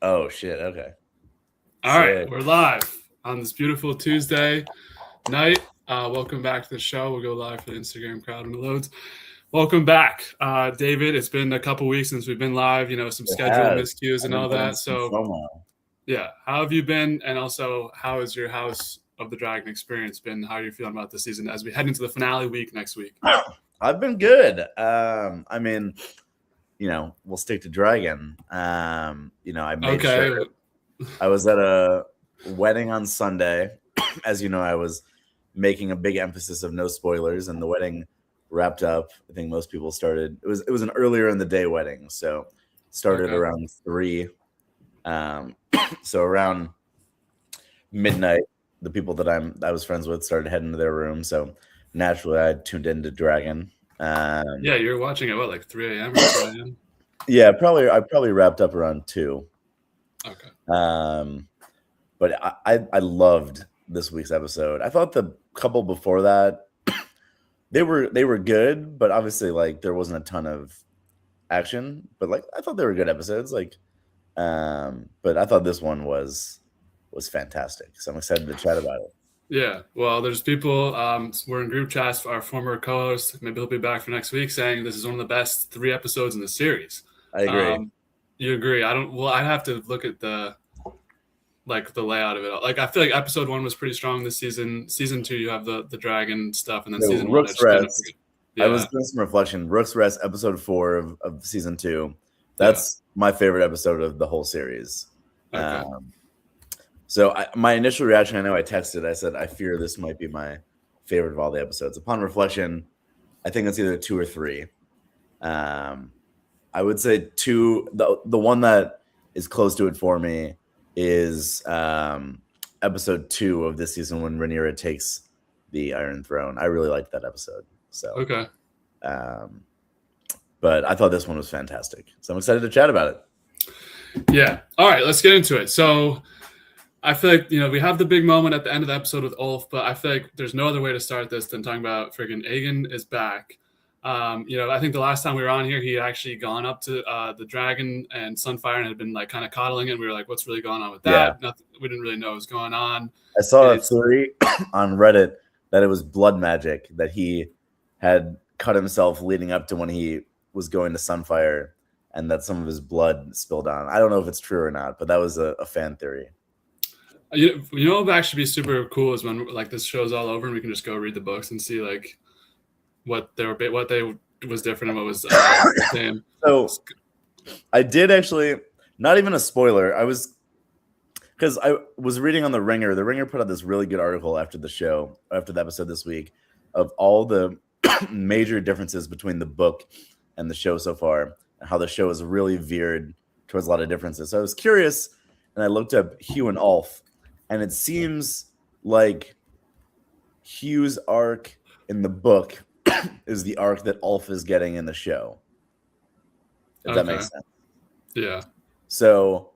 Oh shit. Okay. All right, Sick. we're live on this beautiful Tuesday night. Welcome back to the show. We'll go live for the Instagram crowd when it loads. Welcome back, David. It's been a couple weeks since we've been live. You know, some It schedule has. miscues I've and been all playing that. some So, FOMO. yeah, how have you been? And also, how has your House of the Dragon experience been? How are you feeling about the season as we head into the finale week next week? I've been good. I mean, we'll stick to Dragon. I made Okay. sure I was at a wedding on Sunday. As you know, I was making a big emphasis of no spoilers, and the wedding wrapped up. I think most people started. It was an earlier in the day wedding, so started Okay. around 3. So around midnight, the people that I was friends with started heading to their room. So naturally, I tuned into Dragon. Yeah, you're watching at what, like 3 a.m. or 4 a.m.? Yeah, I probably wrapped up around 2. Okay. But I loved this week's episode. I thought the couple before that they were good, but obviously like there wasn't a ton of action. But like I thought they were good episodes. But I thought this one was fantastic. So I'm excited to chat about it. Yeah, well, there's people. We're in group chats. Our former co-host, maybe he'll be back for next week, saying this is one of the best 3 episodes in the series. I agree. You agree? I don't. Well, I'd have to look at the layout of it. Like I feel like episode 1 was pretty strong this season. Season 2, you have the dragon stuff, and then So season 1, I Rook's just kind of Rest. yeah, I was doing some reflection. Rook's Rest, episode 4 of season 2. yeah. That's my favorite episode of the whole series. Okay. So my initial reaction, I know I texted, I said, I fear this might be my favorite of all the episodes. Upon reflection, I think it's either 2 or 3. I would say 2. The one that is close to it for me is episode 2 of this season when Rhaenyra takes the Iron Throne. I really liked that episode. So Okay. But I thought this one was fantastic. So I'm excited to chat about it. Yeah. All right, let's get into it. So I feel like, we have the big moment at the end of the episode with Ulf, but I feel like there's no other way to start this than talking about freaking Aegon is back. I think the last time we were on here, he had actually gone up to the dragon and Sunfire and had been like kind of coddling it. And we were like, what's really going on with that? Yeah. Nothing, we didn't really know what was going on. I saw a theory on Reddit that it was blood magic, that he had cut himself leading up to when he was going to Sunfire and that some of his blood spilled on. I don't know if it's true or not, but that was a fan theory. You know what would actually be super cool is when like this show's all over and we can just go read the books and see like what they was different and what was the same. So I did actually, not even a spoiler. Because I was reading on The Ringer. The Ringer put out this really good article after the episode this week, of all the major differences between the book and the show so far, and how the show is really veered towards a lot of differences. So I was curious, and I looked up Hugh and Ulf, and it seems like Hugh's arc in the book is the arc that Ulf is getting in the show. If that makes sense. Yeah. So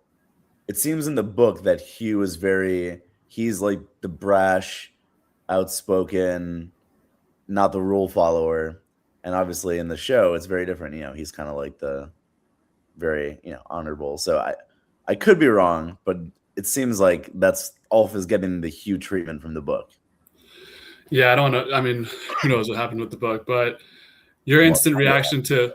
it seems in the book that Hugh is he's like the brash, outspoken, not the rule follower. And obviously in the show, it's very different. He's kind of like the very, honorable. So I could be wrong, but it seems like Ulf is getting the Hugh treatment from the book. Yeah, I don't know. I mean, who knows what happened with the book, but your instant reaction to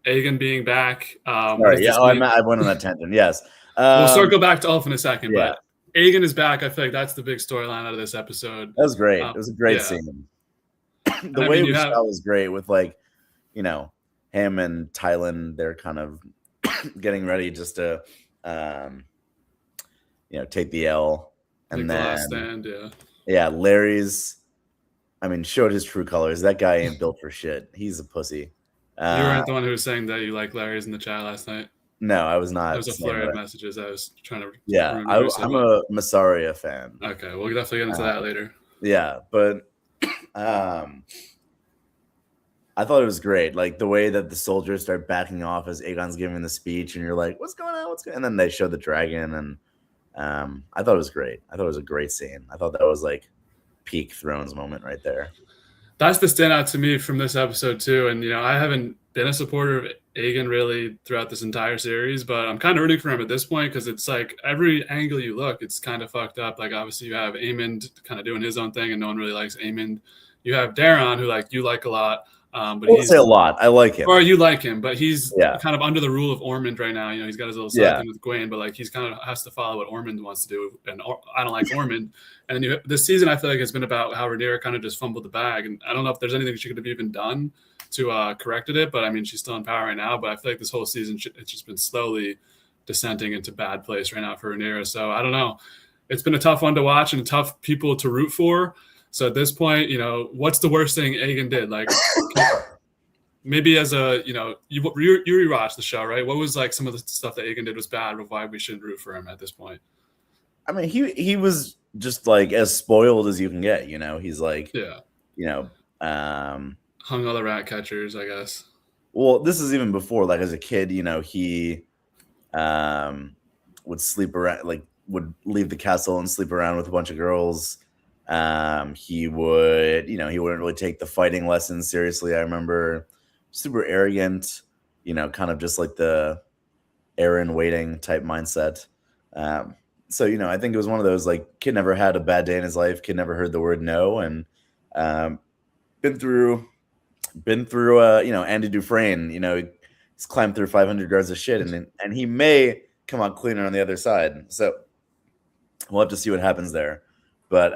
Aegon being back. Sorry, yeah, I went on a tangent. Yes. We'll circle back to Ulf in a second, yeah. but Aegon is back. I feel like that's the big storyline out of this episode. That was great. It was a great scene. The way it was shot was great with him and Tylan. They're kind of getting ready just to, take the L. And then, the last stand, yeah, Larry's, showed his true colors. That guy ain't built for shit. He's a pussy. You weren't the one who was saying that you like Larry's in the chat last night. No, I was not. There was a flurry of messages. I was trying to. Yeah, I'm a Mysaria fan. Okay, we'll definitely get into that later. Yeah, but I thought it was great. Like the way that the soldiers start backing off as Aegon's giving the speech, and you're like, "What's going on? What's going?" And then they show the dragon, and I thought it was great. I thought it was a great scene. I thought that was like peak Thrones moment right there. That's the standout to me from this episode too. And I haven't been a supporter of Aegon really throughout this entire series, but I'm kind of rooting for him at this point because it's like every angle you look, it's kind of fucked up. Like obviously you have Aemond kind of doing his own thing, and no one really likes Aemond. You have Daron, who you like a lot, but I won't say a lot. I like him. Or you like him, but he's Yeah. kind of under the rule of Ormond right now. He's got his little side thing with Gwen, but he's kind of has to follow what Ormond wants to do, and I don't like Ormond. And then this season, I feel like it's been about how Rhaenyra kind of just fumbled the bag, and I don't know if there's anything she could have even done to corrected it. But I mean, she's still in power right now. But I feel like this whole season, it's just been slowly descending into bad place right now for Rhaenyra. So I don't know. It's been a tough one to watch and tough people to root for. So at this point, what's the worst thing Aegon did? Like, maybe as a, you rewatched the show, right? What was some of the stuff that Aegon did was bad, but why we shouldn't root for him at this point? I mean, he was just as spoiled as you can get. He's hung all the rat catchers, I guess. Well, this is even before, as a kid, he would sleep around, would leave the castle and sleep around with a bunch of girls. He would, he wouldn't really take the fighting lessons seriously. I remember super arrogant, kind of just the Aaron waiting type mindset. So, I think it was one of those, kid never had a bad day in his life. Kid never heard the word no. And, been through, Andy Dufresne, he's climbed through 500 yards of shit and he may come out cleaner on the other side. So we'll have to see what happens there. But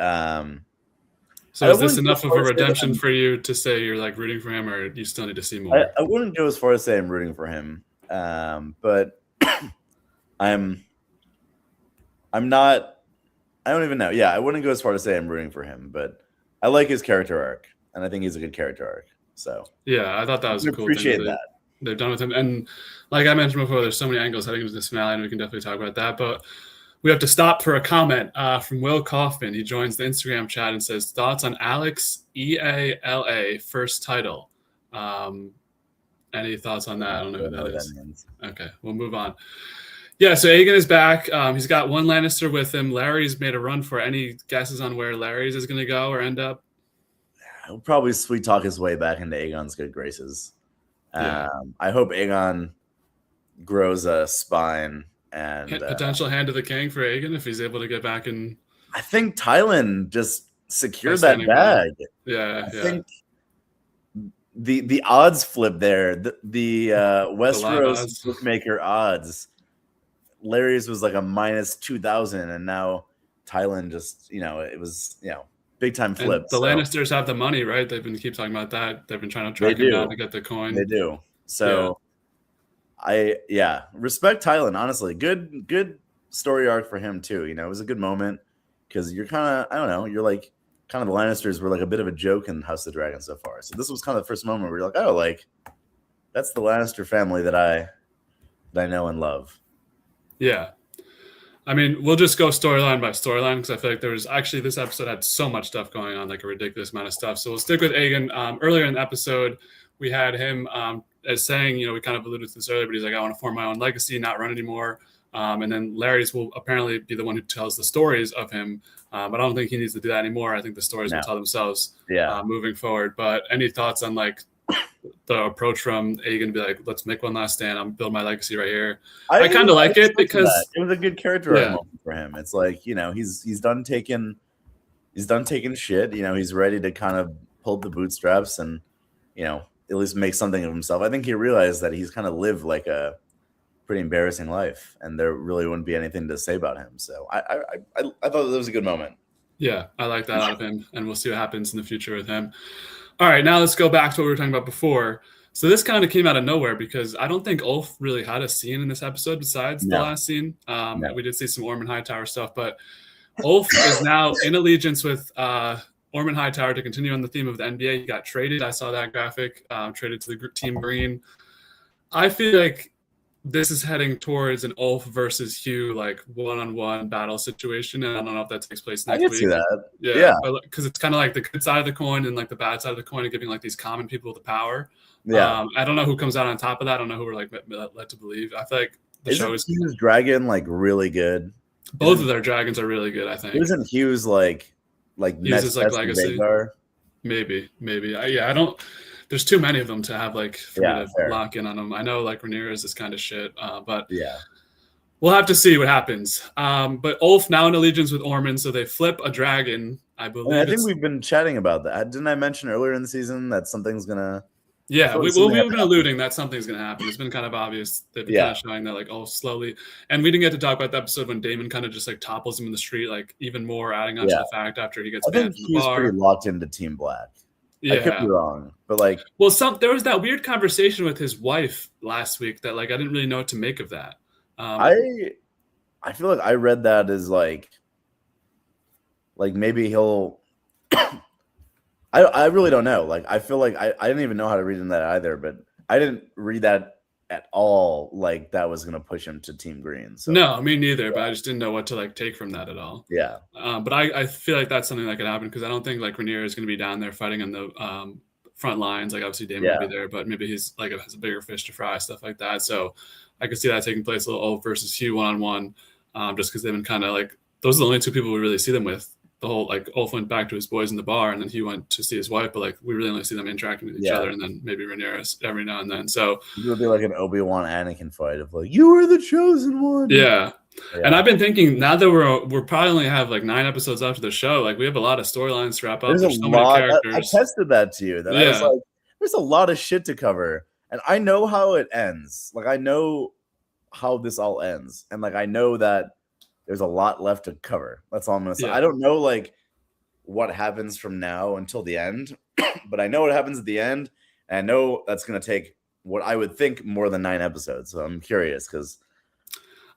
so is this enough of a redemption for you to say you're rooting for him, or you still need to see more? I wouldn't go as far as say I'm rooting for him, but I'm not. I don't even know. Yeah, I wouldn't go as far to say I'm rooting for him, but I like his character arc, and I think he's a good character arc. So yeah, I thought that was a cool appreciate thing that they've done with him. And like I mentioned before, there's so many angles heading into this finale, and we can definitely talk about that, but. We have to stop for a comment from Will Kaufman. He joins the Instagram chat and says, thoughts on Alex EALA first title. Any thoughts on that? I don't know who that is. Okay, we'll move on. Yeah, so Aegon is back. He's got one Lannister with him. Larry's made a run for it. Any guesses on where Larry's is going to go or end up? He'll probably sweet talk his way back into Aegon's good graces. Yeah. I hope Aegon grows a spine. And potential hand of the king for Aegon if he's able to get back in. I think Tylan just secured that bag. Yeah, I think the odds flip there. The Westeros bookmaker odds. Larry's was a minus 2,000, and now Tylan just it was big time flip. And the Lannisters have the money, right? They've been keep talking about that. They've been trying to track him down to get the coin. They do. So. Yeah. Respect Tylan, honestly. Good story arc for him too. It was a good moment because you're kind of, I don't know, you're kind of the Lannisters were a bit of a joke in House of the Dragon so far. So this was kind of the first moment where you're that's the Lannister family that I know and love. Yeah. I mean, we'll just go storyline by storyline because I feel like there was actually this episode had so much stuff going on, a ridiculous amount of stuff. So we'll stick with Aegon. Earlier in the episode, we had him as saying, we kind of alluded to this earlier, but he's I want to form my own legacy, not run anymore. And then Larry's will apparently be the one who tells the stories of him. But I don't think he needs to do that anymore. I think the stories will tell themselves moving forward. But any thoughts on the approach from Aegon to be let's make one last stand. I'm building my legacy right here. I kind of like it because it was a good character moment for him. It's he's done taking shit. He's ready to kind of pull the bootstraps and, at least make something of himself. I think he realized that he's kind of lived a pretty embarrassing life, and there really wouldn't be anything to say about him. So I thought that was a good moment. Yeah, I like that out of him, and we'll see what happens in the future with him. All right, now let's go back to what we were talking about before. So this kind of came out of nowhere because I don't think Ulf really had a scene in this episode besides the last scene. We did see some Ormond Hightower stuff, but Ulf is now in allegiance with Ormond Hightower to continue on the theme of the NBA. He got traded. I saw that graphic, traded to the Team Green. I feel like this is heading towards an Ulf versus Hugh, one-on-one battle situation. And I don't know if that takes place next week. I can see that. Yeah. Because it's kind of the good side of the coin and the bad side of the coin and giving these common people the power. Yeah. I don't know who comes out on top of that. I don't know who we're led to believe. I feel like the show is Hugh's dragon really good. Both of their dragons are really good, I think. Isn't Hugh's Hughes is legacy. Vhagar? Maybe. I don't. There's too many of them to have like for me to fair. lock in on them. I know like Rhaenyra's is kind of shit, but Yeah. we'll have to see what happens. But Ulf now in allegiance with Ormond, so they flip a dragon. I believe. I think we've been chatting about that. Didn't I mention earlier in the season that something's gonna? Yeah, we've been happen. alluding that something's going to happen. It's been kind of obvious. They've been kind of showing that, like, slowly. And we didn't get to talk about the episode when Daemon kind of just, like, topples him in the street, like, even more adding on to the fact after he gets banned from the bar. He's pretty locked into Team Black. Yeah. I could be wrong, but, like... Well, there was that weird conversation with his wife last week that, like, I didn't really know what to make of that. I feel like I read that as, like maybe he'll... I really don't know. Like, I feel like I didn't even know how to read in that either, but I didn't read that at all. Like that was going to push him to Team Green. So. No, me neither, but I just didn't know what to like take from that at all. Yeah. But I feel like that's something that could happen because I don't think like Rhaenyra is going to be down there fighting on the front lines. Like obviously Daemon will be there, but maybe he's like has a bigger fish to fry, stuff like that. So I could see that taking place a little Ulf versus Hugh one-on-one, just because they've been kind of like those are the only two people we really see them with. The whole like Ulf went back to his boys in the bar and then he went to see his wife, but like we really only see them interacting with each other and then maybe Rhaenyra every now and then. So it would be like an Obi-Wan Anakin fight of like you are the chosen one. Yeah. And I've been thinking now that we're probably only have like 9 episodes after the show, like we have a lot of storylines to wrap up. There's so many characters. I tested that to you. That I was like, there's a lot of shit to cover. And I know how it ends. Like I know how this all ends. And like I know that there's a lot left to cover. That's all I'm gonna say. I don't know like what happens from now until the end, but I know what happens at the end, and I know that's gonna take what I would think more than 9 episodes. So I'm curious because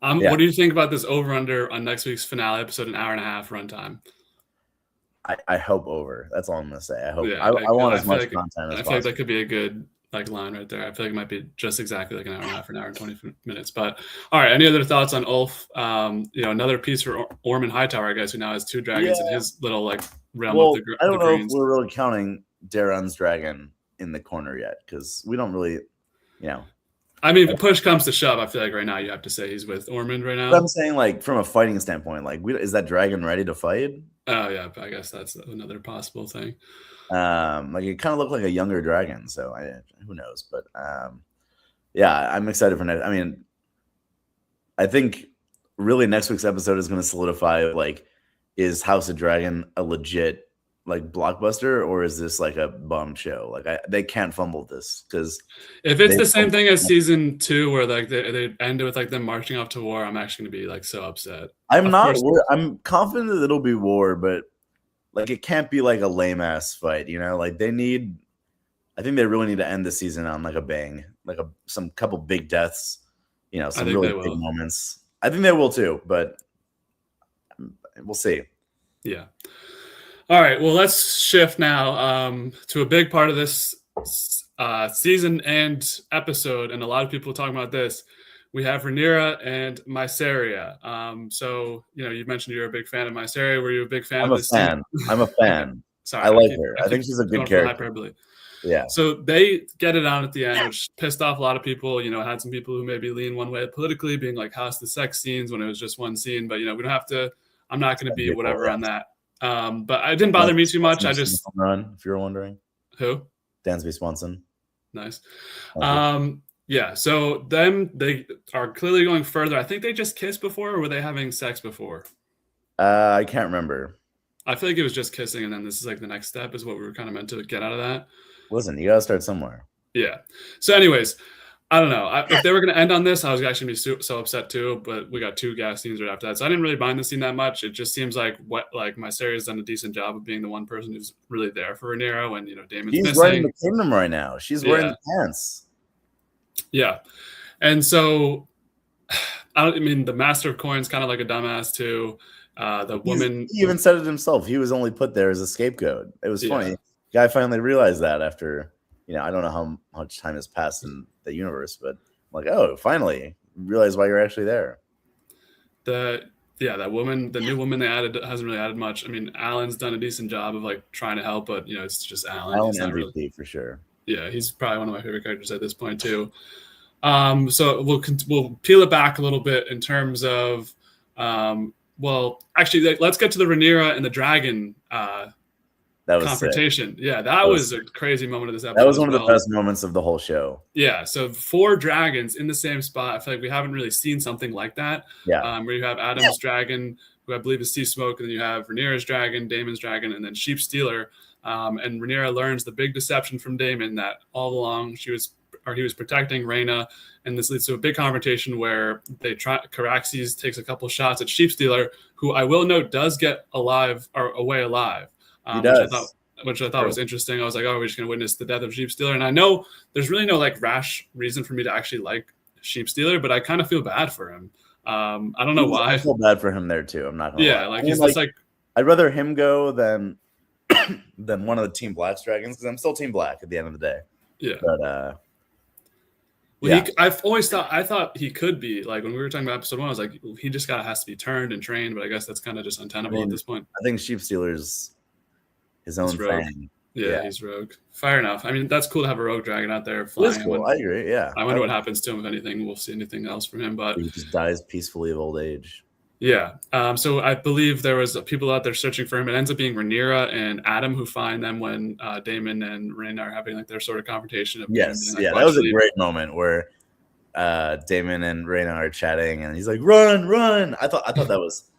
what do you think about this over/under on next week's finale episode, an hour and a half runtime? I hope over. That's all I'm gonna say. I hope I want as much content as possible. I feel like that could be a good like line right there. I feel like it might be just exactly like an hour and a half, an hour and 20 minutes. But all right, any other thoughts on Ulf? Another piece for Ormond Hightower, I guess, who now has 2 dragons in his little like realm of the I don't know Greens. If we're really counting Daeron's dragon in the corner yet, because we don't really, I mean, if push comes to shove, I feel like right now you have to say he's with Ormond right now. But I'm saying, like, from a fighting standpoint, like, is that dragon ready to fight? Oh yeah, I guess that's another possible thing. Like it kind of looked like a younger dragon, so who knows? But yeah, I'm excited for next. I mean, I think really next week's episode is going to solidify like, is House of Dragon a legit like blockbuster, or is this like a bum show? Like they can't fumble this because if it's the same thing as season 2, where like they end with like them marching off to war, I'm actually going to be like so upset. I'm I'm confident that it'll be war, but. Like it can't be like a lame ass fight, like I think they really need to end the season on like a bang, like some couple big deaths, some really big moments. I think they will too, but we'll see. Yeah. All right. Well, let's shift now to a big part of this season and episode, and a lot of people talking about this. We have Rhaenyra and Mysaria. So, you mentioned you're a big fan of Mysaria. Were you a big fan of this team? I'm a fan. Sorry, I like her. I think she's a good character. Hyperbole. Yeah. So they get it on at the end, which pissed off a lot of people. Had some people who maybe lean one way politically, being like, how's the sex scenes when it was just one scene? But, we don't have to. I'm not going to be whatever on that. But it didn't bother me too much. I just. Run, if you're wondering. Who? Dansby Swanson. Nice. Yeah, so they are clearly going further. I think they just kissed before, or were they having sex before? I can't remember. I feel like it was just kissing, and then this is like the next step is what we were kind of meant to get out of that. Listen, you gotta start somewhere. Yeah. So anyways, I don't know. If they were going to end on this, I was actually going to be so upset too, but we got 2 gas scenes right after that. So I didn't really mind the scene that much. It just seems like Mysaria's done a decent job of being the one person who's really there for Rhaenyra when, Daemon's missing. He's running the kingdom right now. She's wearing the pants. Yeah. And so, the Master of Coin's kind of like a dumbass too. The woman. He even said it himself. He was only put there as a scapegoat. It was funny. The guy finally realized that after, I don't know how much time has passed in the universe, but I'm like, oh, finally realize why you're actually there. That woman, the new woman they added hasn't really added much. I mean, Alan's done a decent job of like trying to help, but it's just Alan. Alan MVP for sure. Yeah, he's probably one of my favorite characters at this point too. So we'll peel it back a little bit in terms of, let's get to the Rhaenyra and the dragon That was sick. confrontation. Yeah, that was a crazy moment of this episode. That was one of the best moments of the whole show. Yeah, so 4 dragons in the same spot. I feel like we haven't really seen something like that. Yeah. Where you have Adam's dragon, who I believe is Sea Smoke, and then you have Rhaenyra's dragon, Daemon's dragon, and then Sheep Stealer. And Rhaenyra learns the big deception from Daemon that all along he was protecting Rhaena, and this leads to a big confrontation where Caraxes takes a couple shots at Sheep Stealer, who I will note does get away alive. He does. Which I thought was interesting. I was like, oh, we're just going to witness the death of Sheep Stealer. And I know there's really no like rash reason for me to actually like Sheep Stealer, but I kind of feel bad for him. I don't know why. I feel bad for him there too. I'm not gonna lie. Like he's just like I'd rather him go than one of the Team Black's dragons, because I'm still Team Black at the end of the day. Yeah. But I thought he could be, like, when we were talking about episode 1, I was like, he just has to be turned and trained, but I guess that's kind of just untenable at this point. I think Sheep Stealer's his own thing. Yeah, he's rogue. Fair enough. I mean, that's cool to have a rogue dragon out there flying. That's cool. I agree. Yeah. I wonder what happens to him, if anything. We'll see anything else from him, but he just dies peacefully of old age. Yeah. So I believe there was people out there searching for him. It ends up being Rhaenyra and Adam who find them when Daemon and Rhaena are having like their sort of confrontation. Yes. Yeah. That was a great moment where Daemon and Rhaena are chatting, and he's like, "Run!" I thought that was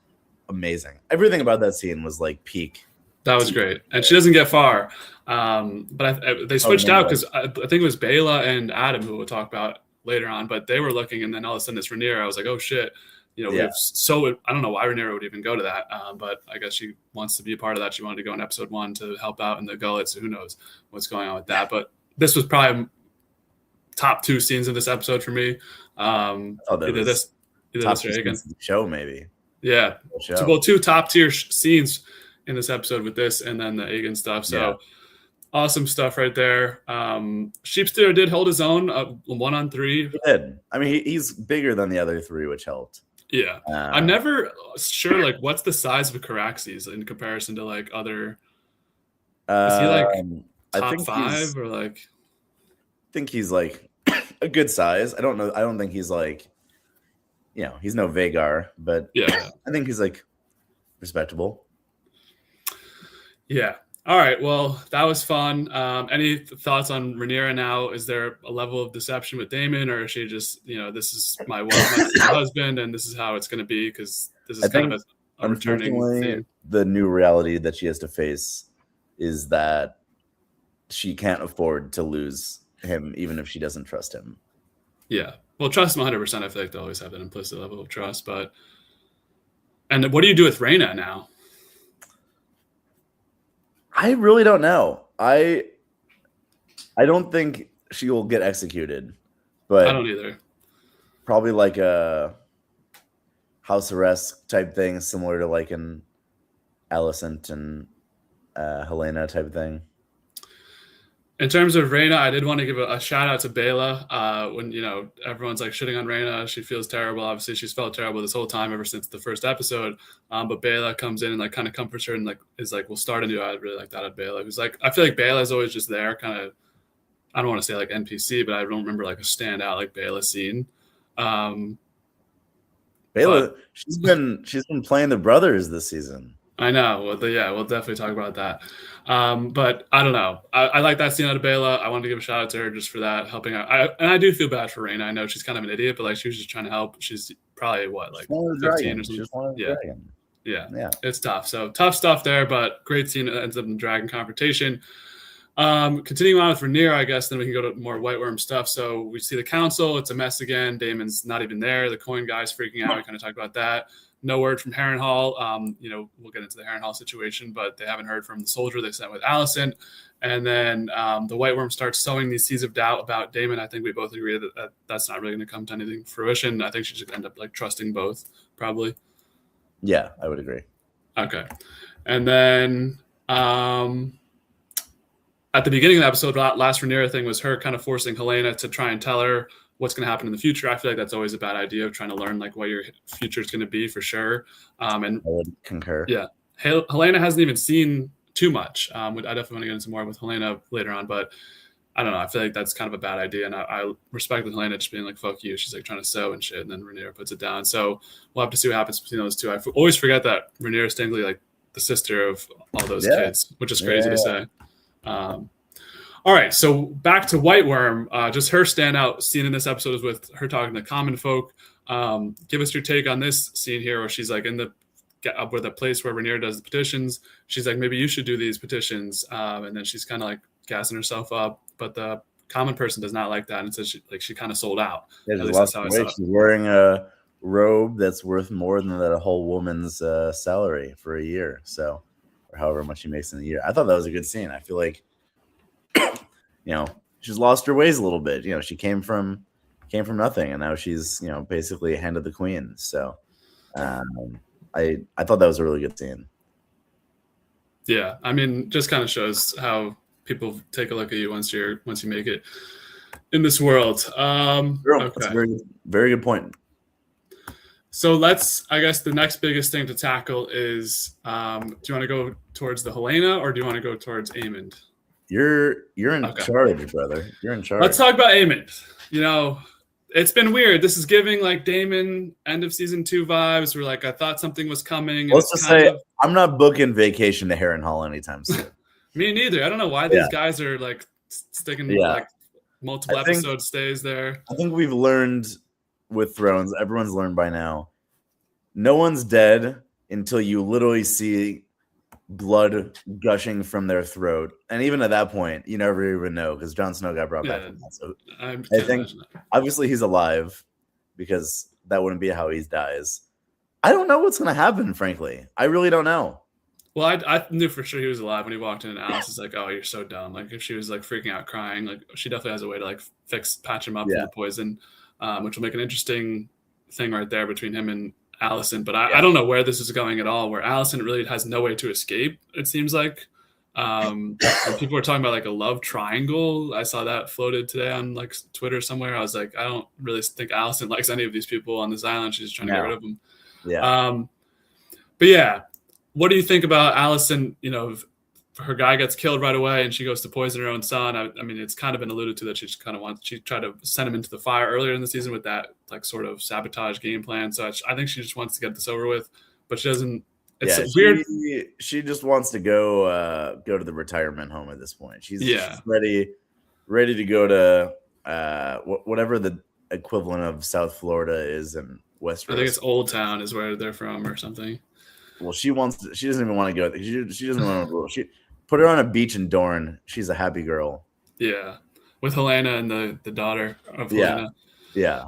amazing. Everything about that scene was like peak. That was great, and she doesn't get far. But they switched out because I think it was Baela and Adam who we'll talk about later on. But they were looking, and then all of a sudden it's Rhaenyra. I was like, "Oh shit!" I don't know why Rhaenyra would even go to that, but I guess she wants to be a part of that. She wanted to go in episode 1 to help out in the gullet, so who knows what's going on with that. But this was probably top 2 scenes of this episode for me. Either this or Aegon. Show maybe. Yeah. Well, 2 top tier scenes in this episode with this and then the Aegon stuff. So awesome stuff right there. Sheep Stealer did hold his own 1-on-3. He did. I mean, he's bigger than the other 3, which helped. Yeah. I'm never sure, like, what's the size of Caraxes in comparison to, like, other... Is he, like, top 5 or, like... I think he's, like, a good size. I don't know. I don't think he's, like... he's no Vhagar, but I think he's, like, respectable. Yeah. All right. Well, that was fun. Any thoughts on Rhaenyra now? Is there a level of deception with Daemon, or is she just, this is my husband and this is how it's going to be? Because this is kind of a returning theme. The new reality that she has to face is that she can't afford to lose him, even if she doesn't trust him. Yeah. Well, trust him 100%. I feel like they always have that implicit level of trust. And what do you do with Rhaena now? I really don't know. I don't think she will get executed, but I don't either. Probably like a house arrest type thing, similar to like an Alicent and Helena type thing. In terms of Rhaena, I did want to give a shout out to Baela. When everyone's like shitting on Rhaena, she feels terrible. Obviously, she's felt terrible this whole time ever since the first episode. But Baela comes in and like kind of comforts her and like is like, "We'll start anew." I really like that at Baela. Who's like, I feel like Baela is always just there, kind of. I don't want to say like NPC, but I don't remember like a standout like Baela scene. Baela, she's been playing the brothers this season. I know. Well, we'll definitely talk about that. But I don't know. I like that scene out of Baela. I wanted to give a shout out to her just for that, helping out. And I do feel bad for Rhaena. I know she's kind of an idiot, but like she was just trying to help. She's probably like 15 or something. Yeah. It's tough. So tough stuff there, but great scene. It ends up in the dragon confrontation. Continuing on with Rhaenyra, I guess, then we can go to more White Worm stuff. So we see the council. It's a mess again. Daemon's not even there. The coin guy's freaking out. We kind of talked about that. No word from Harrenhal. We'll get into the Harrenhal situation, but they haven't heard from the soldier they sent with Alicent. And then the White Worm starts sowing these seeds of doubt about Daemon. I think we both agree that that's not really going to come to anything fruition. I think she's going to end up like trusting both, probably. Yeah, I would agree. Okay. And then at the beginning of the episode, last Rhaenyra thing was her kind of forcing Helena to try and tell her what's going to happen in the future. I feel like that's always a bad idea of trying to learn like what your future is going to be for sure. And I would concur. Yeah. Helena hasn't even seen too much. I definitely want to get into more with Helena later on, but I don't know. I feel like that's kind of a bad idea. And I respect with Helena just being like, fuck you. She's like trying to sew and shit. And then Rhaenyra puts it down. So we'll have to see what happens between those two. I always forget that Rhaenyra Stingley like the sister of all those Yeah. kids, which is crazy to say. All right, so back to White Worm. Just her standout scene in this episode is with her talking to common folk. Give us your take on this scene here, where she's like in the with a place where Rhaenyra does the petitions. She's like, maybe you should do these petitions, and then she's kind of like gassing herself up. But the common person does not like that, and says she kind of sold out. Yeah, at least that's how I saw it. She's wearing a robe that's worth more than that whole woman's salary for a year, so or however much she makes in a year. I thought that was a good scene. I feel like she's lost her ways a little bit. She came from nothing, and now she's basically hand of the queen. So I thought that was a really good scene. Yeah, I mean, just kind of shows how people take a look at you once you make it in this world. Okay. That's a very, very good point. So I guess the next biggest thing to tackle is, do you want to go towards the Helaena or do you want to go towards Aemond? You're in charge, brother. You're in charge. Let's talk about Aemond. It's been weird. This is giving like Daemon end of season 2 vibes. Where like I thought something was coming. Let's just say I'm not booking Vacation to Harrenhal anytime soon. Me neither. I don't know why these guys are like sticking like multiple episode stays there. I think we've learned with Thrones. Everyone's learned by now. No one's dead until you literally see blood gushing from their throat, and even at that point, you never even know because Jon Snow got brought back from that. So I think obviously he's alive because that wouldn't be how he dies. I don't know what's going to happen. Frankly, I really don't know. Well, I knew for sure he was alive when he walked in, and Alice is like, "Oh, you're so dumb." Like if she was like freaking out, crying, like she definitely has a way to like patch him up for the poison, which will make an interesting thing right there between him and Alicent. But I don't know where this is going at all, where Alicent really has no way to escape, it seems like. And people are talking about like a love triangle. I saw that floated today on like Twitter somewhere. I was like, I don't really think Alicent likes any of these people on this island. She's trying to get rid of them. Yeah. But yeah, what do you think about Alicent? Her guy gets killed right away and she goes to poison her own son. I mean, it's kind of been alluded to that she tried to send him into the fire earlier in the season with that like sort of sabotage game plan. So I think she just wants to get this over with, but she doesn't. It's weird. She just wants to go to the retirement home at this point. She's ready to go to whatever the equivalent of South Florida is in Westeros. I think it's Old Town is where they're from or something. Well, she doesn't even want to go. She doesn't want to go. She put her on a beach in Dorne. She's a happy girl. Yeah, with Helaena and the daughter of Helaena. Yeah.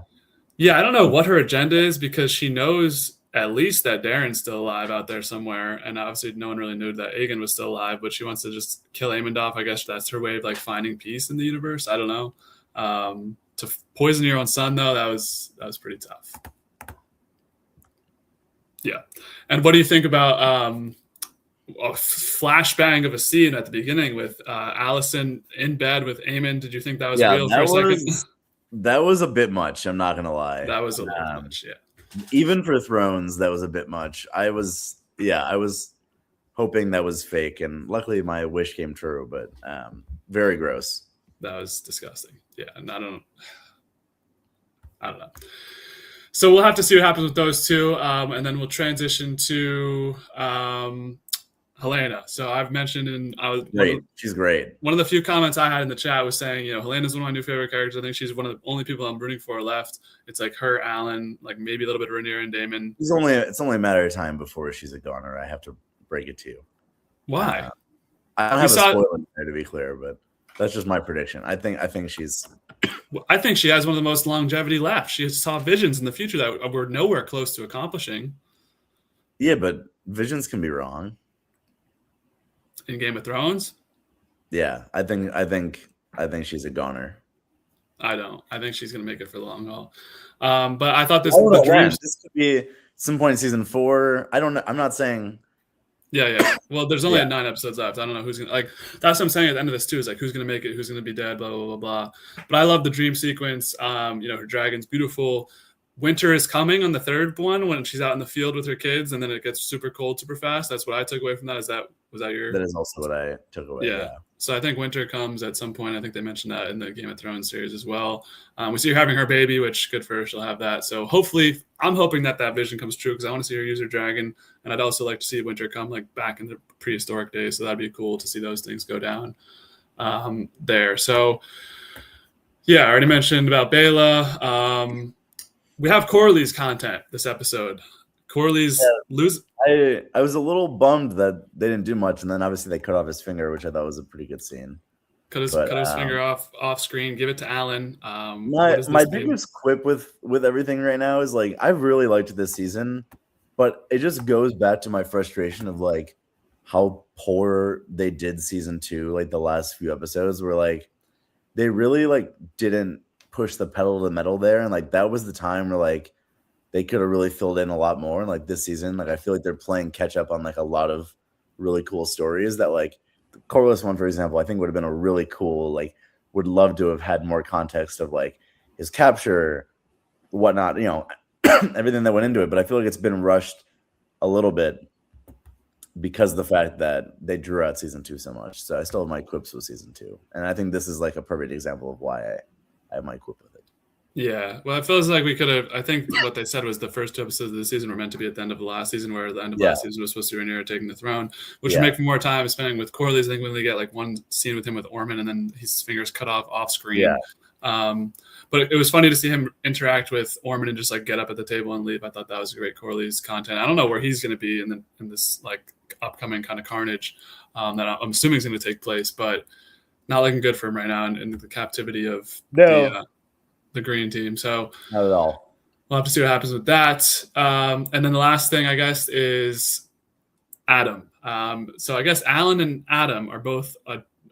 I don't know what her agenda is because she knows at least that Darren's still alive out there somewhere, and obviously no one really knew that Aegon was still alive. But she wants to just kill Aemond off. I guess that's her way of like finding peace in the universe. I don't know. To poison your own son though, that was pretty tough. Yeah. And what do you think about a flashbang of a scene at the beginning with Alicent in bed with Aemond? Did you think that was real for a second? That was a bit much. I'm not going to lie. That was a little much, yeah. Even for Thrones, that was a bit much. I was hoping that was fake, and luckily my wish came true, but very gross. That was disgusting. Yeah, and I don't know. So we'll have to see what happens with those two, and then we'll transition to Helaena. So I've mentioned, she's great. One of the few comments I had in the chat was saying, Helena's one of my new favorite characters. I think she's one of the only people I'm rooting for left. It's like her, Alan, like maybe a little bit of Rhaenyra and Daemon. It's only a matter of time before she's a goner. I have to break it to you. Why? I don't have a spoiler there to be clear, but that's just my prediction. I think she's. I think she has one of the most longevity left. She saw visions in the future that we're nowhere close to accomplishing. Yeah, but visions can be wrong. In Game of Thrones? Yeah, I think she's a goner. I don't. I think she's going to make it for the long haul. But I thought this could be some point in season 4. I don't know. I'm not saying. Yeah. Well, there's only 9 episodes left. I don't know who's going to, like, that's what I'm saying at the end of this too, is like, who's going to make it? Who's going to be dead? Blah, blah, blah, blah. But I love the dream sequence. Her dragon's beautiful. winter is coming on the third one when she's out in the field with her kids, and then it gets super cold super fast. That's what I took away from that. Was that your? That is also what I took away. Yeah. So I think winter comes at some point. I think they mentioned that in the Game of Thrones series as well. We see her having her baby, which good for her. She'll have that. So hopefully, I'm hoping that vision comes true because I want to see her use her dragon, and I'd also like to see winter come like back in the prehistoric days. So that'd be cool to see those things go down there. So yeah, I already mentioned about Bela. We have Corley's content this episode. Corley's lose. I was a little bummed that they didn't do much, and then obviously they cut off his finger, which I thought was a pretty good scene. Cut his finger off screen. Give it to Alan. My biggest quip with everything right now is like I've really liked this season, but it just goes back to my frustration of like how poor they did season 2. Like the last few episodes were like they really like didn't push the pedal to the metal there, and like that was the time where like they could have really filled in a lot more. And like this season, like I feel like they're playing catch up on like a lot of really cool stories that like the Corlys one, for example, I think would have been a really cool, like would love to have had more context of like his capture, whatnot, you know, everything that went into it. But I feel like it's been rushed a little bit because of the fact that they drew out season 2 so much. So I still have my quips with season 2. And I think this is like a perfect example of why I have my quip with it. Yeah, well, it feels like we could have. I think what they said was the first 2 episodes of the season were meant to be at the end of the last season, where the end of last season was supposed to be Rhaenyra taking the throne, which would make for more time spending with Corlys. I think when they get like one scene with him with Ormond, and then his fingers cut off screen. Yeah. But it was funny to see him interact with Ormond and just like get up at the table and leave. I thought that was great Corlys content. I don't know where he's going to be in this like upcoming kind of carnage that I'm assuming is going to take place, but not looking good for him right now in the captivity of the green team. So not at all. We'll have to see what happens with that. And then the last thing, I guess, is Adam. So I guess Alan and Adam are both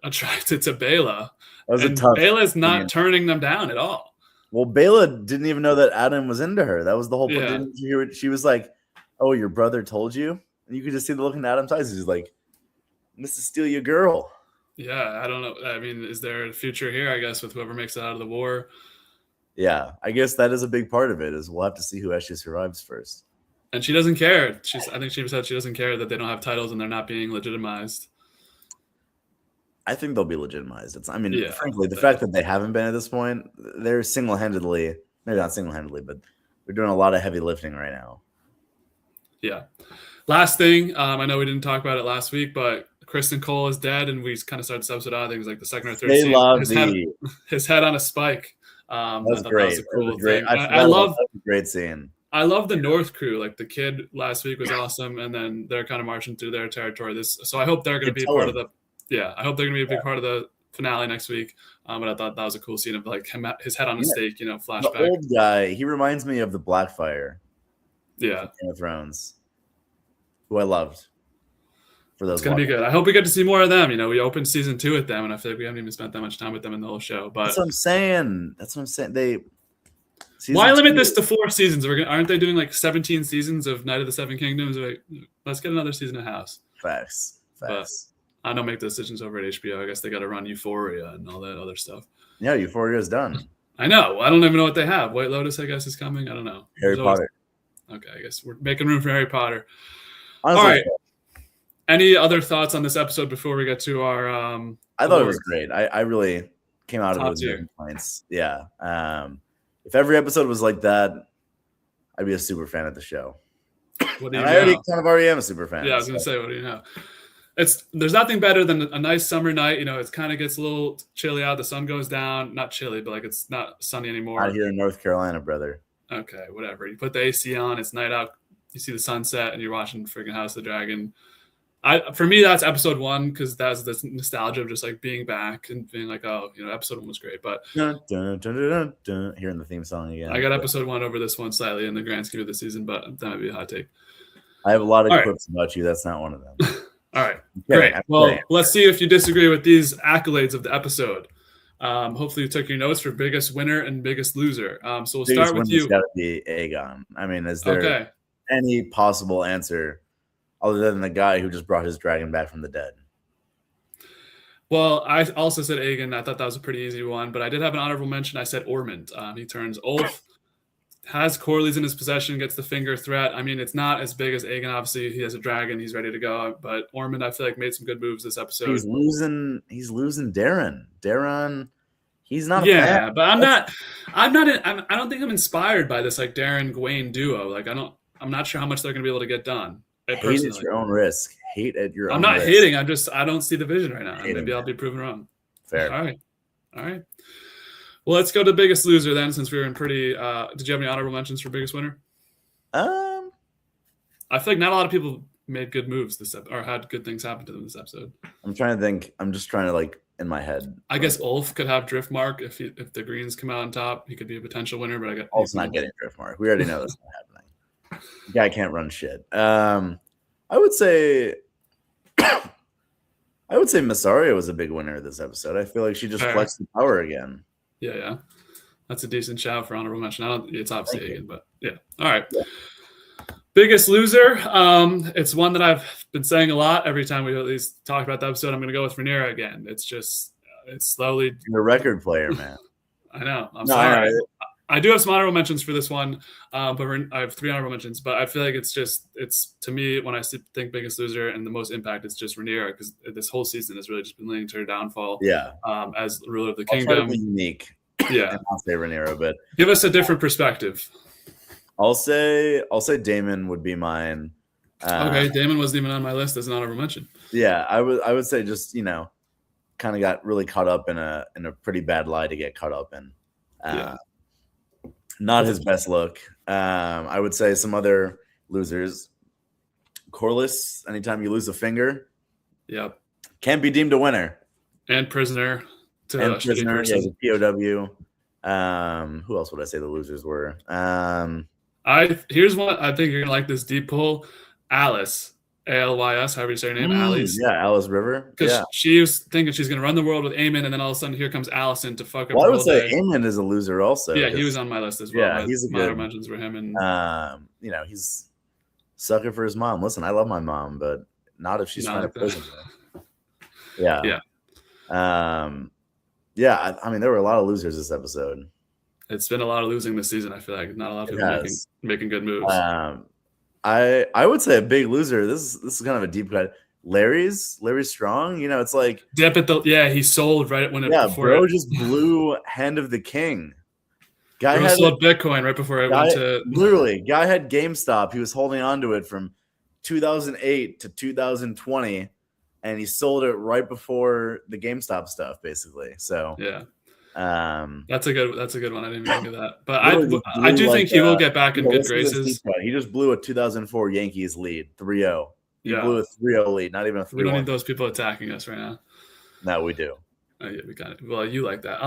attracted to Bela. Bela is not turning them down at all. Well, Bela didn't even know that Adam was into her. That was the whole point. Didn't you hear it? She was like, "Oh, your brother told you?" And you could just see the look in Adam's eyes. He's like, "This is still your girl." Yeah, I don't know. I mean, is there a future here, I guess, with whoever makes it out of the war? Yeah, I guess that is a big part of it. Is we'll have to see who actually survives first. And she doesn't care. I think she said she doesn't care that they don't have titles and they're not being legitimized. I think they'll be legitimized. Frankly, the fact that they haven't been at this point, they're single-handedly, maybe not single-handedly, but they're doing a lot of heavy lifting right now. Yeah. Last thing, I know we didn't talk about it last week, but Kristen Cole is dead, and we kind of started this episode out. I think it was like the second or third scene. His head on a spike. That was great. That was a cool thing. I love a great scene. I love the North crew. Like the kid last week was awesome, and then they're kind of marching through their territory. So I hope they're going to be part of the. Yeah, I hope they're going to be a big part of the finale next week. But I thought that was a cool scene of like his head on a stake, flashback. The old guy, he reminds me of the Blackfire. Yeah, Game of Thrones, who I loved. For those, it's going to be good. I hope we get to see more of them. We opened season 2 with them, and I feel like we haven't even spent that much time with them in the whole show. But that's what I'm saying. Why limit this to 4 seasons? Aren't they doing like 17 seasons of Night of the Seven Kingdoms? Let's get another season of House. Facts. But I don't make the decisions over at HBO. I guess they got to run Euphoria and all that other stuff. Yeah, Euphoria is done. I know. I don't even know what they have. White Lotus, I guess, is coming. I don't know. Harry Potter. Okay, I guess we're making room for Harry Potter. Honestly, all right. Any other thoughts on this episode before we get to our? I thought it was great. I really came out of it with no complaints. Yeah. If every episode was like that, I'd be a super fan of the show. What do you know? I already am a super fan. Yeah, I was gonna say, what do you know? There's nothing better than a nice summer night. It kind of gets a little chilly out. The sun goes down. Not chilly, but like it's not sunny anymore. Out here in North Carolina, brother. Okay, whatever. You put the AC on. It's night out. You see the sunset, and you're watching freaking House of the Dragon. For me, that's episode 1 because that's this nostalgia of just like being back and being like, oh, episode 1 was great. But dun, dun, dun, dun, dun, hearing the theme song again. I got episode 1 over this one slightly in the grand scheme of the season, but that might be a hot take. I have a lot of clips about you. That's not one of them. All right, great. Well, let's see if you disagree with these accolades of the episode. Hopefully, you took your notes for biggest winner and biggest loser. So we'll start with you. It's got to be Aegon. I mean, is there any possible answer other than the guy who just brought his dragon back from the dead? Well, I also said Aegon. I thought that was a pretty easy one, but I did have an honorable mention. I said Ormond. He turns Ulf. has Corley's in his possession, gets the finger threat. I mean, it's not as big as Aegon. Obviously, he has a dragon. He's ready to go. But Ormond, I feel like, made some good moves this episode. He's losing Darren. Darren, he's not. Yeah, but I'm not. I don't think I'm inspired by this like Darren Gawain duo. Like I'm not sure how much they're going to be able to get done. Hate at your own risk. Hate at your own. I'm not risk. hating. I don't see the vision right now. Maybe I'll be proven wrong. Fair. All right. Well, let's go to biggest loser then, since we were in pretty. Did you have any honorable mentions for biggest winner? I feel like not a lot of people made good moves or had good things happen to them this episode. I'm trying to think. I'm just trying to like in my head. I guess Ulf could have Driftmark if the greens come out on top. He could be a potential winner, but I guess Ulf's not getting Driftmark. We already know that's not happening. The guy can't run shit. I would say. Mysaria was a big winner of this episode. I feel like she just flexed the power again. Yeah. That's a decent shout for honorable mention. It's obviously Aegon, but yeah. All right. Yeah. Biggest loser. It's one that I've been saying a lot every time we at least talk about the episode. I'm going to go with Rhaenyra again. It's slowly. You're a record player, man. I know. I'm sorry. I do have some honorable mentions for this one, but I have 3 honorable mentions. But I feel like it's to me, when I think biggest loser and the most impact, it's just Rhaenyra, because this whole season has really just been leading to her downfall. Yeah. As ruler of the kingdom. Unique. Yeah. I'll say Rhaenyra, but give us a different perspective. I'll say Daemon would be mine. Okay, Daemon wasn't even on my list as an honorable mention. Yeah, I would say just kind of got really caught up in a pretty bad lie to get caught up in. Not his best look. I would say some other losers. Corlys, anytime you lose a finger, yep, can't be deemed a winner. And prisoner. Prisoner, yeah, the POW. Who else would I say the losers were? Here's one. I think you're gonna like this deep pull. Alis, Alys, however you say her name, Alis. Yeah, Alis River. Because she was thinking she's gonna run the world with Aemon, and then all of a sudden here comes Alicent to fuck up. Well, I would say Aemon is a loser also. Yeah, he was on my list as well. Yeah, he's a good. Mentions for him, and he's sucker for his mom. Listen, I love my mom, but not if she's trying to prison her. Yeah. Yeah, I mean, there were a lot of losers this episode. It's been a lot of losing this season. I feel like not a lot of people making good moves. I would say a big loser. This is kind of a deep cut. Larry's strong. It's like dip at he sold right when bro just blew Hand of the King. Guy sold Bitcoin right before it went to literally. Guy had GameStop. He was holding on to it from 2008 to 2020. And he sold it right before the GameStop stuff, basically. So yeah, that's a good one. I didn't even think of that, but I do think he will get back in good graces. He just blew a 2004 Yankees lead 3-0. He blew a 3-0 lead, not even a 3-1. We don't need those people attacking us right now. No, we do. Oh, yeah, we kind of. Well, you like that.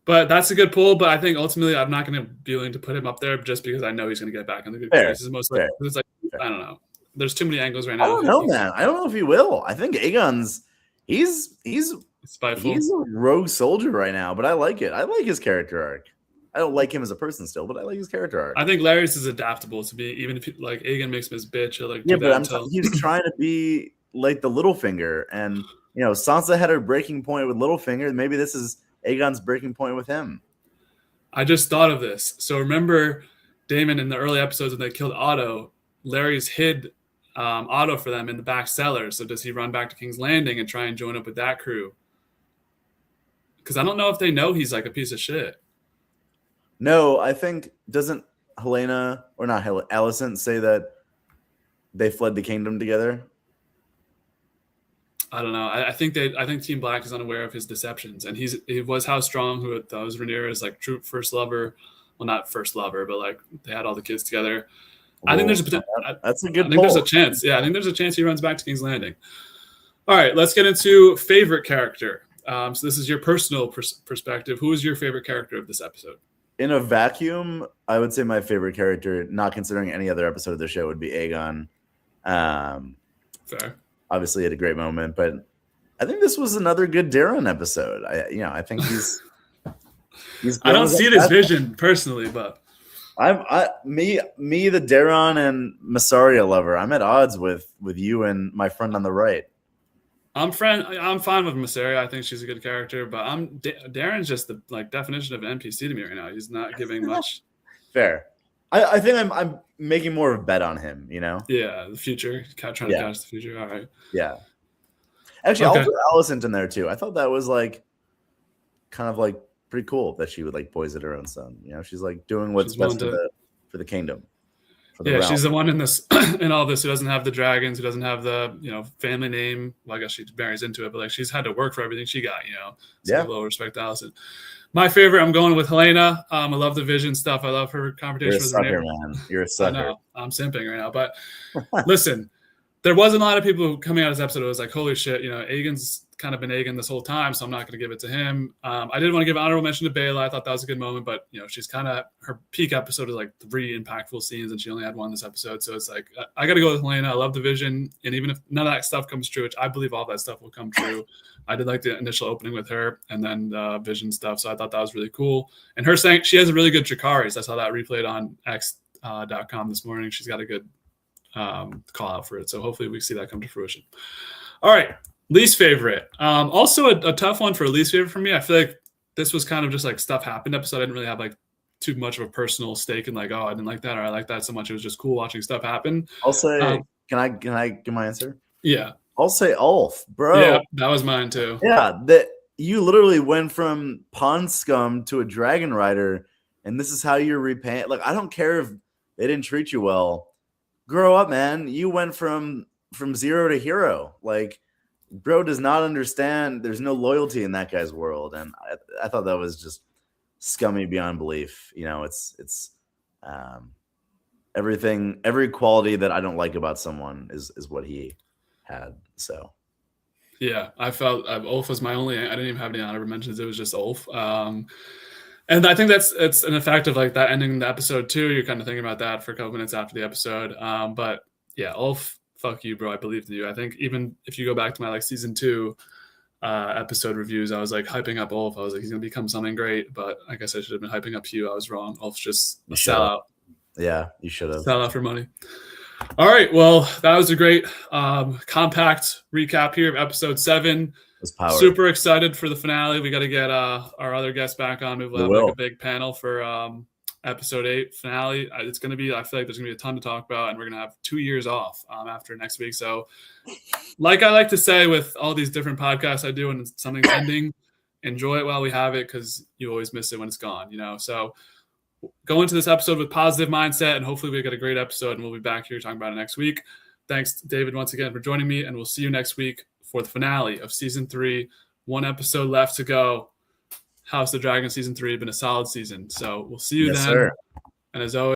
But that's a good pull. But I think ultimately, I'm not going to be willing to put him up there just because I know he's going to get back in the good graces. Most likely, it's like I don't know. There's too many angles right now. I don't know, man. I don't know if he will. I think Aegon's he's spiteful. He's a rogue soldier right now, but I like it. I like his character arc. I don't like him as a person still, but I like his character arc. I think Larry's is adaptable to be, even if like Aegon makes him his bitch. He'll like he's trying to be like the Littlefinger, and Sansa had her breaking point with Littlefinger. Maybe this is Aegon's breaking point with him. I just thought of this. So remember, Daemon in the early episodes when they killed Otto, Larry's hid Otto for them in the back cellar. So does he run back to King's Landing and try and join up with that crew? Because I don't know if they know he's like a piece of shit. No, I think doesn't Helena or not Alicent say that they fled the kingdom together? I don't know. I think Team Black is unaware of his deceptions, and he was House Strong, who was Rhaenyra's like true first lover. Well, not first lover, but like they had all the kids together. I think there's a potential. That's a good. I think there's a chance. Yeah, I think there's a chance he runs back to King's Landing. All right, let's get into favorite character. So this is your personal perspective. Who is your favorite character of this episode? In a vacuum, I would say my favorite character, not considering any other episode of the show, would be Aegon. Fair. Obviously, had a great moment, but I think this was another good Darren episode. I think he's. I don't see this vision personally, but me the Daron and Mysaria lover. I'm at odds with you and my friend on the right. I'm fine with Mysaria. I think she's a good character, but Darren's just the like definition of NPC to me right now. He's not giving much. Fair. I think I'm making more of a bet on him. Yeah, the future. Trying to catch the future. All right. Yeah. Actually, I'll put Alicent in there too. I thought that was like kind of like pretty cool that she would like poison her own son. She's like doing what's best for the kingdom. Yeah, she's the one in this in all this who doesn't have the dragons, who doesn't have the family name. Well, I guess she marries into it, but like she's had to work for everything she got. So a little respect to Alicent. My favorite, I'm going with Helena. I love the Vision stuff. I love her confrontation with Rhaenyra. Man, you're a sucker. I know. I'm simping right now, but listen, there wasn't a lot of people coming out of this episode. It was like, holy shit, Aegon's kind of been Aegon this whole time, so I'm not going to give it to him. I did want to give honorable mention to Bela. I thought that was a good moment, but she's kind of her peak episode is like 3 impactful scenes, and she only had 1 this episode. So it's like I got to go with Helena. I love the Vision, and even if none of that stuff comes true, which I believe all that stuff will come true, I did like the initial opening with her, and then the Vision stuff. So I thought that was really cool. And her saying she has a really good Dracarys. I saw that replayed on X.com this morning. She's got a good call out for it. So hopefully we see that come to fruition. All right. Least favorite. Also a tough one for a least favorite for me. I feel like this was kind of just like stuff happened episode. I didn't really have like too much of a personal stake in like, oh, I didn't like that or I like that so much. It was just cool watching stuff happen. I'll say, can I give my answer? Yeah. I'll say Ulf, bro. Yeah, that was mine too. Yeah, that you literally went from pond scum to a dragon rider, and this is how you're repaying. Like, I don't care if they didn't treat you well. Grow up, man. You went from 0 to hero. Like, bro does not understand. There's no loyalty in that guy's world, and I thought that was just scummy beyond belief. It's everything, every quality that I don't like about someone is what he had. So yeah, I felt Ulf was my only. I didn't even have any honorable mentions. It was just Ulf. And I think it's an effect of like that ending the episode too. You're kind of thinking about that for a couple minutes after the episode. But yeah, Ulf, fuck you, bro. I believed in you. I think even if you go back to my like season 2 episode reviews, I was like hyping up Ulf. I was like, he's gonna become something great. But I guess I should have been hyping up Hugh. I was wrong. Ulf's just a sellout. Yeah, you should have. Sell out for money. All right. Well, that was a great compact recap here of episode 7. Super excited for the finale. We got to get our other guests back on. We'll have like a big panel for episode 8 finale. It's going to be, I feel like there's going to be a ton to talk about, and we're going to have 2 years off after next week. So like I like to say with all these different podcasts I do when something's ending, enjoy it while we have it because you always miss it when it's gone, So go into this episode with positive mindset, and hopefully we get a great episode, and we'll be back here talking about it next week. Thanks, David, once again for joining me, and we'll see you next week for the finale of season 3. 1 episode left to go. House of the Dragon season 3 been a solid season, so we'll see you then. Sir. And as always,